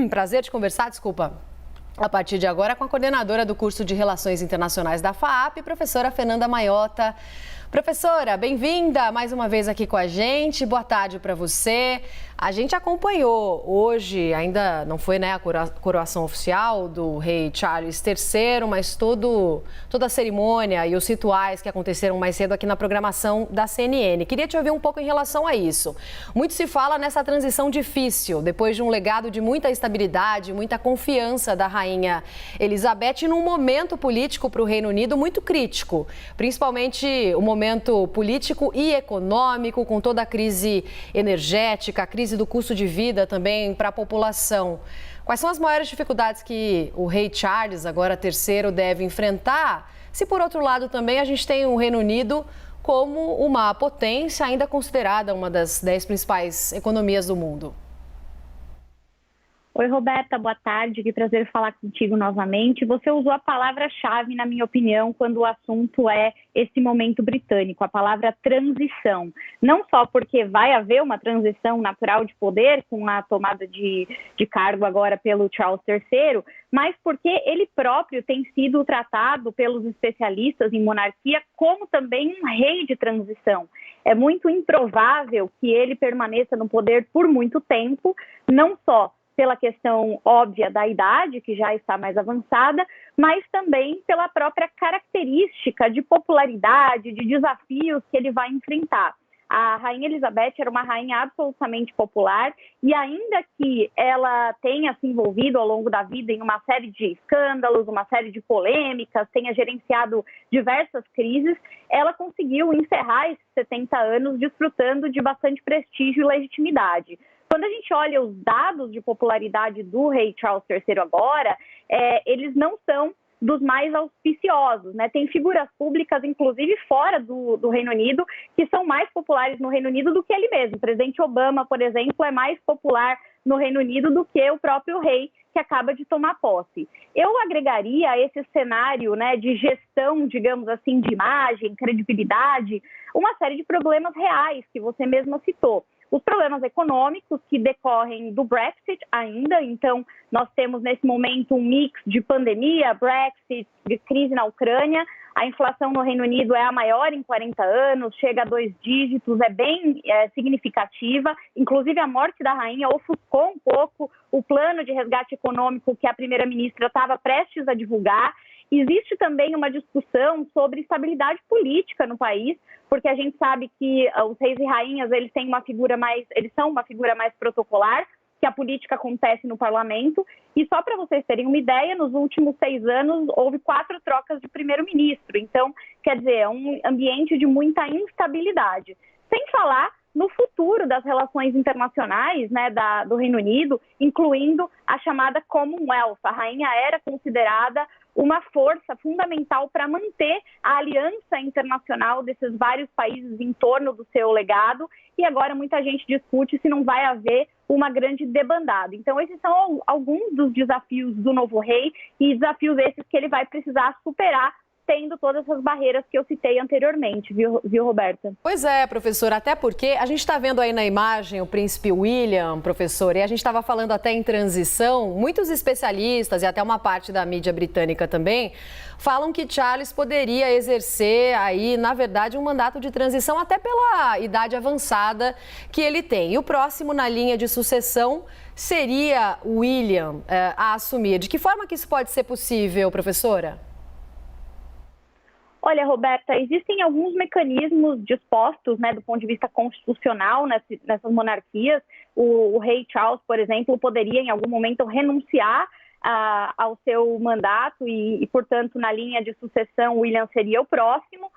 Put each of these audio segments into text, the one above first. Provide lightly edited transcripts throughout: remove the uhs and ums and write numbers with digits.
Prazer de conversar, desculpa. A partir de agora, com a coordenadora do curso de Relações Internacionais da FAAP, professora Fernanda Maiota. Professora, bem-vinda mais uma vez aqui com a gente. Boa tarde para você. A gente acompanhou hoje, ainda não foi, a coroação oficial do rei Charles III, mas toda a cerimônia e os rituais que aconteceram mais cedo aqui na programação da CNN. Queria te ouvir um pouco em relação a isso. Muito se fala nessa transição difícil, depois de um legado de muita estabilidade, muita confiança da rainha Elizabeth, num momento político para o Reino Unido muito crítico, principalmente o momento político e econômico, com toda a crise energética, a crise do custo de vida também para a população. Quais são as maiores dificuldades que o rei Charles, agora terceiro, deve enfrentar? Se, por outro lado, também a gente tem o Reino Unido como uma potência ainda considerada uma das 10 principais economias do mundo. Oi, Roberta, boa tarde, que prazer falar contigo novamente. Você usou a palavra-chave, na minha opinião, quando o assunto é esse momento britânico, a palavra transição. Não só porque vai haver uma transição natural de poder com a tomada de cargo agora pelo Charles III, mas porque ele próprio tem sido tratado pelos especialistas em monarquia como também um rei de transição. É muito improvável que ele permaneça no poder por muito tempo, não só pela questão óbvia da idade, que já está mais avançada, mas também pela própria característica de popularidade, de desafios que ele vai enfrentar. A rainha Elizabeth era uma rainha absolutamente popular e ainda que ela tenha se envolvido ao longo da vida em uma série de escândalos, uma série de polêmicas, tenha gerenciado diversas crises, ela conseguiu encerrar esses 70 anos desfrutando de bastante prestígio e legitimidade. Quando a gente olha os dados de popularidade do rei Charles III agora, eles não são dos mais auspiciosos, né? Tem figuras públicas, inclusive fora do Reino Unido, que são mais populares no Reino Unido do que ele mesmo. O presidente Obama, por exemplo, é mais popular no Reino Unido do que o próprio rei que acaba de tomar posse. Eu agregaria a esse cenário, de gestão, digamos assim, de imagem, credibilidade, uma série de problemas reais que você mesma citou. Os problemas econômicos que decorrem do Brexit ainda, então nós temos nesse momento um mix de pandemia, Brexit, de crise na Ucrânia. A inflação no Reino Unido é a maior em 40 anos, chega a 2 dígitos, é bem significativa. Inclusive a morte da rainha ofuscou um pouco o plano de resgate econômico que a primeira-ministra estava prestes a divulgar. Existe também uma discussão sobre estabilidade política no país, porque a gente sabe que os reis e rainhas eles são uma figura mais protocolar, que a política acontece no parlamento. E só para vocês terem uma ideia, nos últimos 6 anos houve 4 trocas de primeiro-ministro. Então, quer dizer, é um ambiente de muita instabilidade. Sem falar no futuro das relações internacionais do Reino Unido, incluindo a chamada Commonwealth. A rainha era considerada uma força fundamental para manter a aliança internacional desses vários países em torno do seu legado, e agora muita gente discute se não vai haver uma grande debandada. Então, esses são alguns dos desafios do novo rei, e desafios esses que ele vai precisar superar, tendo todas essas barreiras que eu citei anteriormente, viu, Roberta? Pois é, professora, até porque a gente está vendo aí na imagem o príncipe William, professor, e a gente estava falando até em transição, muitos especialistas e até uma parte da mídia britânica também falam que Charles poderia exercer aí, na verdade, um mandato de transição até pela idade avançada que ele tem. E o próximo na linha de sucessão seria o William a assumir. De que forma que isso pode ser possível, professora? Olha, Roberta, existem alguns mecanismos dispostos, do ponto de vista constitucional nessas monarquias. O rei Charles, por exemplo, poderia em algum momento renunciar ao seu mandato e, portanto, na linha de sucessão, William seria o próximo.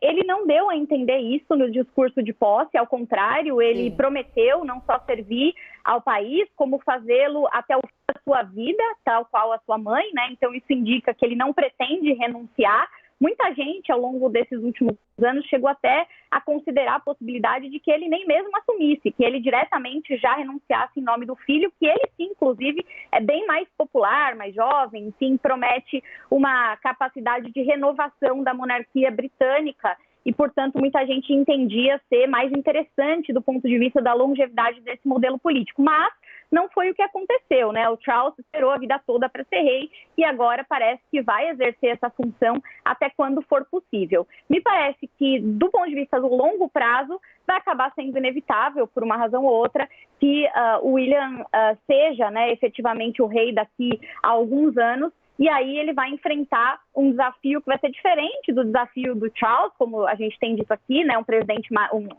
Ele não deu a entender isso no discurso de posse, ao contrário, ele prometeu não só servir ao país, como fazê-lo até o fim da sua vida, tal qual a sua mãe, Então, isso indica que ele não pretende renunciar. Muita gente, ao longo desses últimos anos, chegou até a considerar a possibilidade de que ele nem mesmo assumisse, que ele diretamente já renunciasse em nome do filho, que ele sim, inclusive, é bem mais popular, mais jovem, enfim, promete uma capacidade de renovação da monarquia britânica e, portanto, muita gente entendia ser mais interessante do ponto de vista da longevidade desse modelo político. Mas não foi o que aconteceu, né? O Charles esperou a vida toda para ser rei e agora parece que vai exercer essa função até quando for possível. Me parece que, do ponto de vista do longo prazo, vai acabar sendo inevitável, por uma razão ou outra, que o William seja, né, efetivamente o rei daqui a alguns anos, e aí ele vai enfrentar um desafio que vai ser diferente do desafio do Charles, como a gente tem dito aqui, né,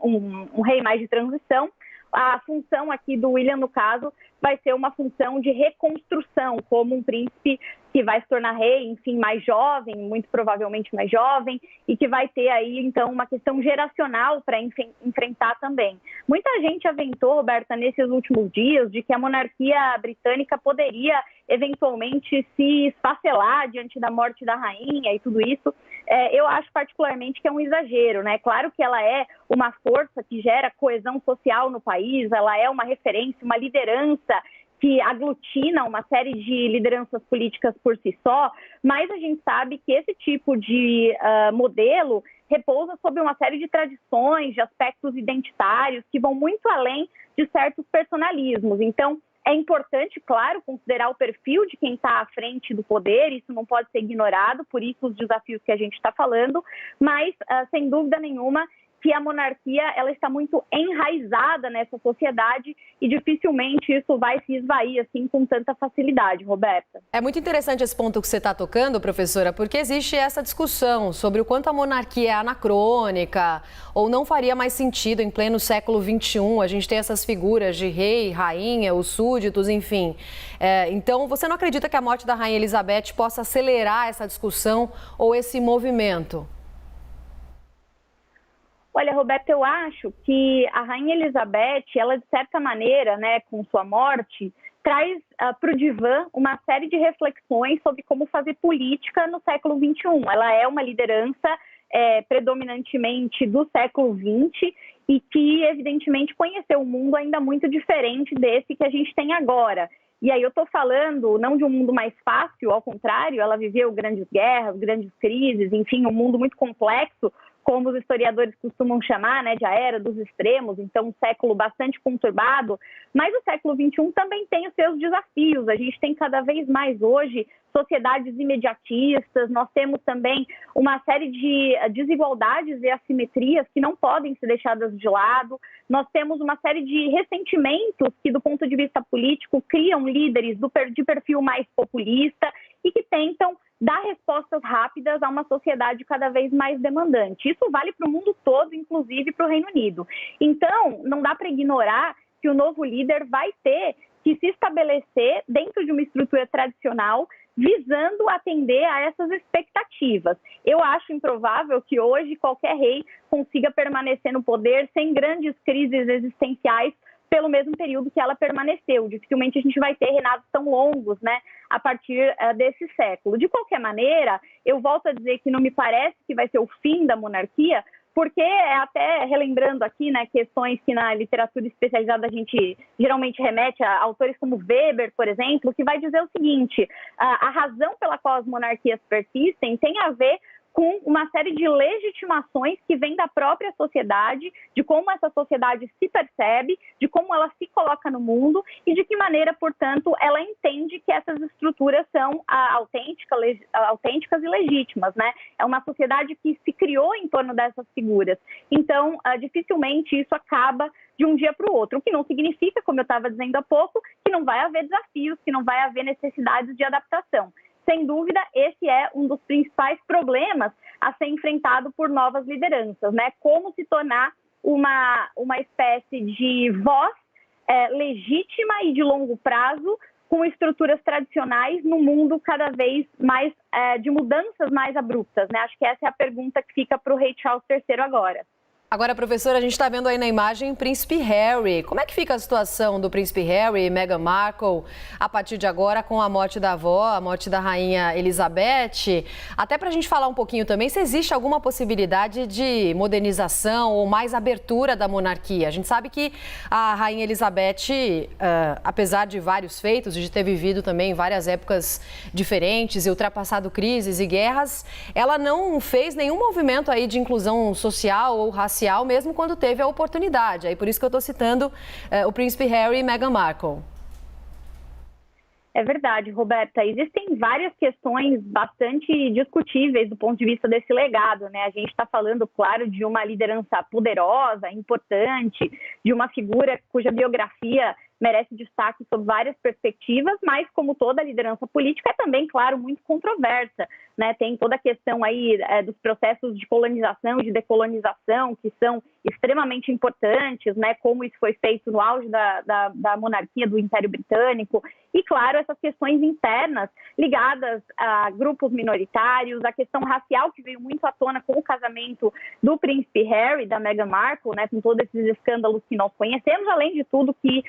um rei mais de transição. A função aqui do William, no caso, vai ser uma função de reconstrução, como um príncipe que vai se tornar rei, enfim, mais jovem, muito provavelmente mais jovem, e que vai ter aí, então, uma questão geracional para enfrentar também. Muita gente aventou, Roberta, nesses últimos dias, de que a monarquia britânica poderia, eventualmente, se esfacelar diante da morte da rainha e tudo isso. Eu acho particularmente que é um exagero, né? Claro que ela é uma força que gera coesão social no país, ela é uma referência, uma liderança que aglutina uma série de lideranças políticas por si só, mas a gente sabe que esse tipo de modelo repousa sobre uma série de tradições, de aspectos identitários que vão muito além de certos personalismos. Então, é importante, claro, considerar o perfil de quem está à frente do poder, isso não pode ser ignorado, por isso os desafios que a gente está falando, mas, sem dúvida nenhuma, que a monarquia ela está muito enraizada nessa sociedade e dificilmente isso vai se esvair assim com tanta facilidade, Roberta. É muito interessante esse ponto que você está tocando, professora, porque existe essa discussão sobre o quanto a monarquia é anacrônica ou não faria mais sentido em pleno século XXI. A gente tem essas figuras de rei, rainha, os súditos, enfim. Então, você não acredita que a morte da Rainha Elizabeth possa acelerar essa discussão ou esse movimento? Olha, Roberta, eu acho que a Rainha Elizabeth, ela de certa maneira, né, com sua morte, traz para o divã uma série de reflexões sobre como fazer política no século XXI. Ela é uma liderança predominantemente do século XX e que, evidentemente, conheceu um mundo ainda muito diferente desse que a gente tem agora. E aí eu estou falando não de um mundo mais fácil, ao contrário, ela viveu grandes guerras, grandes crises, enfim, um mundo muito complexo, como os historiadores costumam chamar, né, de a era dos extremos, então um século bastante conturbado, mas o século XXI também tem os seus desafios. A gente tem cada vez mais hoje sociedades imediatistas, nós temos também uma série de desigualdades e assimetrias que não podem ser deixadas de lado, nós temos uma série de ressentimentos que, do ponto de vista político, criam líderes de perfil mais populista e que tentam dar respostas rápidas a uma sociedade cada vez mais demandante. Isso vale para o mundo todo, inclusive para o Reino Unido. Então, não dá para ignorar que o novo líder vai ter que se estabelecer dentro de uma estrutura tradicional, visando atender a essas expectativas. Eu acho improvável que hoje qualquer rei consiga permanecer no poder sem grandes crises existenciais pelo mesmo período que ela permaneceu. Dificilmente a gente vai ter reinados tão longos, né, a partir desse século. De qualquer maneira, eu volto a dizer que não me parece que vai ser o fim da monarquia, porque até relembrando aqui, né, questões que na literatura especializada a gente geralmente remete a autores como Weber, por exemplo, que vai dizer o seguinte: a razão pela qual as monarquias persistem tem a ver com uma série de legitimações que vêm da própria sociedade, de como essa sociedade se percebe, de como ela se coloca no mundo e de que maneira, portanto, ela entende que essas estruturas são autênticas e legítimas, né? É uma sociedade que se criou em torno dessas figuras. Então, dificilmente isso acaba de um dia para o outro, o que não significa, como eu estava dizendo há pouco, que não vai haver desafios, que não vai haver necessidades de adaptação. Sem dúvida, esse é um dos principais problemas a ser enfrentado por novas lideranças, né? Como se tornar uma espécie de voz legítima e de longo prazo com estruturas tradicionais no mundo cada vez mais de mudanças mais abruptas, né? Acho que essa é a pergunta que fica para o rei Charles III agora. Agora, professora, a gente está vendo aí na imagem o príncipe Harry. Como é que fica a situação do príncipe Harry e Meghan Markle a partir de agora com a morte da avó, a morte da rainha Elizabeth? Até para a gente falar um pouquinho também se existe alguma possibilidade de modernização ou mais abertura da monarquia. A gente sabe que a rainha Elizabeth, apesar de vários feitos, de ter vivido também várias épocas diferentes e ultrapassado crises e guerras, ela não fez nenhum movimento aí de inclusão social ou racial, mesmo quando teve a oportunidade. Aí por isso que eu estou citando o príncipe Harry e Meghan Markle. É verdade, Roberta. Existem várias questões bastante discutíveis do ponto de vista desse legado, né? A gente está falando, claro, de uma liderança poderosa, importante, de uma figura cuja biografia merece destaque sob várias perspectivas, mas como toda liderança política é também, claro, muito controversa, né? Tem toda a questão aí dos processos de colonização, de decolonização, que são extremamente importantes, né? Como isso foi feito no auge da monarquia do Império Britânico e, claro, essas questões internas ligadas a grupos minoritários, a questão racial que veio muito à tona com o casamento do príncipe Harry, da Meghan Markle, né? Com todos esses escândalos que nós conhecemos, além de tudo que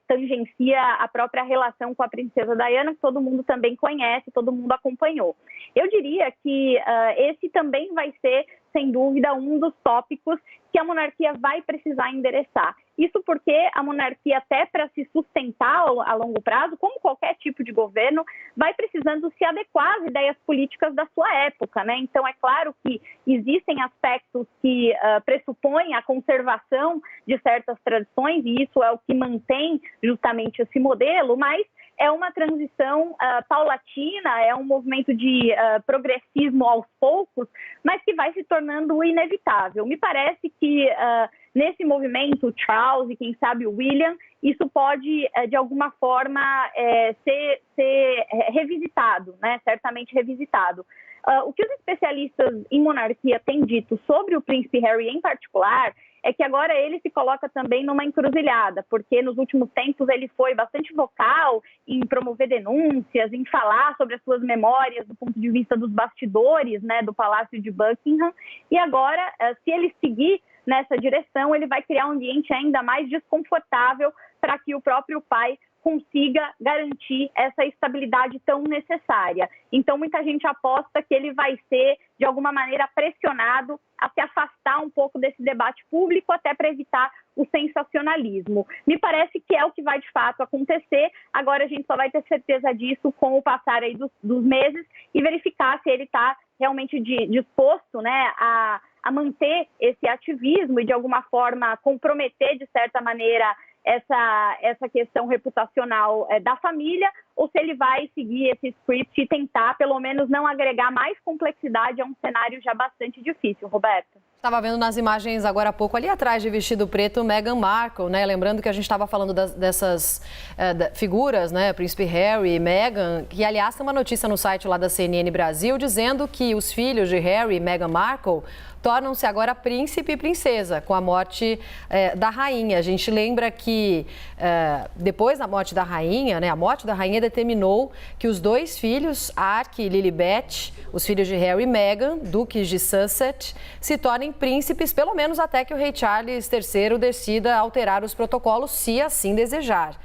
tangencia a própria relação com a princesa Diana, que todo mundo também conhece, todo mundo acompanhou. Eu diria que esse também vai ser, sem dúvida, um dos tópicos que a monarquia vai precisar endereçar. Isso porque a monarquia, até para se sustentar a longo prazo, como qualquer tipo de governo, vai precisando se adequar às ideias políticas da sua época, né? Então, é claro que existem aspectos que pressupõem a conservação de certas tradições, e isso é o que mantém justamente esse modelo, mas é uma transição paulatina, é um movimento de progressismo aos poucos, mas que vai se tornando inevitável. Me parece que nesse movimento, Charles e quem sabe o William, isso pode, de alguma forma, ser revisitado, né? Certamente revisitado. O que os especialistas em monarquia têm dito sobre o príncipe Harry em particular é que agora ele se coloca também numa encruzilhada, porque nos últimos tempos ele foi bastante vocal em promover denúncias, em falar sobre as suas memórias do ponto de vista dos bastidores, né, do Palácio de Buckingham, e agora, se ele seguir nessa direção, ele vai criar um ambiente ainda mais desconfortável para que o próprio pai consiga garantir essa estabilidade tão necessária. Então, muita gente aposta que ele vai ser, de alguma maneira, pressionado a se afastar um pouco desse debate público, até para evitar o sensacionalismo. Me parece que é o que vai, de fato, acontecer. Agora, a gente só vai ter certeza disso com o passar aí dos meses e verificar se ele está realmente disposto, né, a manter esse ativismo e, de alguma forma, comprometer, de certa maneira, essa questão reputacional da família, ou se ele vai seguir esse script e tentar, pelo menos, não agregar mais complexidade a um cenário já bastante difícil. Roberta? Estava vendo nas imagens agora há pouco, ali atrás de vestido preto, Meghan Markle, né? Lembrando que a gente estava falando dessas figuras, né? Príncipe Harry e Meghan, que, aliás, tem uma notícia no site lá da CNN Brasil dizendo que os filhos de Harry e Meghan Markle tornam-se agora príncipe e princesa com a morte da rainha. A gente lembra que depois da morte da rainha, né? A morte da rainha determinou que os dois filhos, Ark e Lilibet, os filhos de Harry e Meghan, duques de Sussex, se tornem príncipes, pelo menos até que o rei Charles III decida alterar os protocolos, se assim desejar.